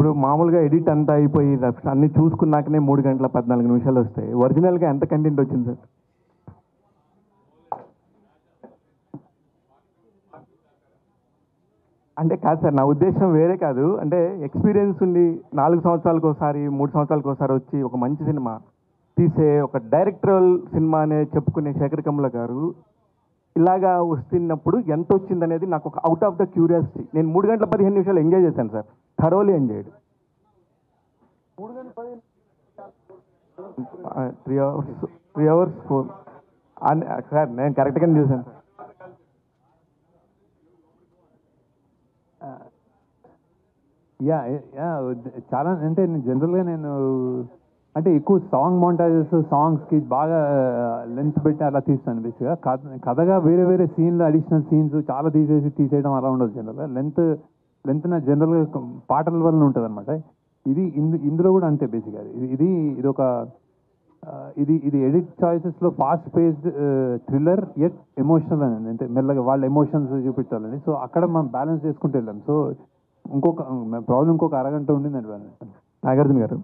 ఇప్పుడు మామూలుగా ఎడిట్ అంతా అయిపోయి అన్ని చూసుకున్నాకనే 3 గంటల 14 నిమిషాలు వస్తాయి. ఒరిజినల్గా ఎంత కంటెంట్ వచ్చింది సార్? అంటే కాదు సార్, నా ఉద్దేశం వేరే కాదు. అంటే ఎక్స్పీరియన్స్ ఉండి 4 సంవత్సరాలకు ఒకసారి 3 సంవత్సరాలకు ఒకసారి వచ్చి ఒక మంచి సినిమా తీసే ఒక డైరెక్టరల్ సినిమా అనే చెప్పుకునే శేఖర్ కమ్ల గారు ఇలాగా వస్తున్నప్పుడు ఎంత వచ్చింది అనేది నాకు ఒక అవుట్ ఆఫ్ ద క్యూరియాసిటీ. నేను 3 గంటల 15 నిమిషాలు ఎంజాయ్ చేశాను sir, thoroughly enjoyed. 3 hours sir, నేను కరెక్ట్గానే చూశాను సార్. యా యా చాలా అంటే జనరల్గా నేను అంటే ఎక్కువ సాంగ్ మౌంటాజెస్ సాంగ్స్కి బాగా లెంత్ పెట్టి అలా తీస్తాను. బేసిక్గా కథగా వేరే వేరే సీన్లు అడిషనల్ సీన్స్ చాలా తీసేయడం అలా ఉండదు. జనరల్గా లెంత్ నా జనరల్గా పాటల వల్ల ఉంటుంది అనమాట. ఇందులో కూడా అంతే. బేసిక్గా ఇది ఒక ఇది ఎడిట్ చాయిసెస్లో fast paced thriller at emotional అని, అంటే మెల్లగా వాళ్ళ ఎమోషన్స్ చూపించాలని. సో అక్కడ మనం బ్యాలెన్స్ చేసుకుంటూ వెళ్ళాం. సో ఇంకొక ప్రాబ్లం ఇంకొక అరగంట ఉండిందండి. నాగార్జున గారు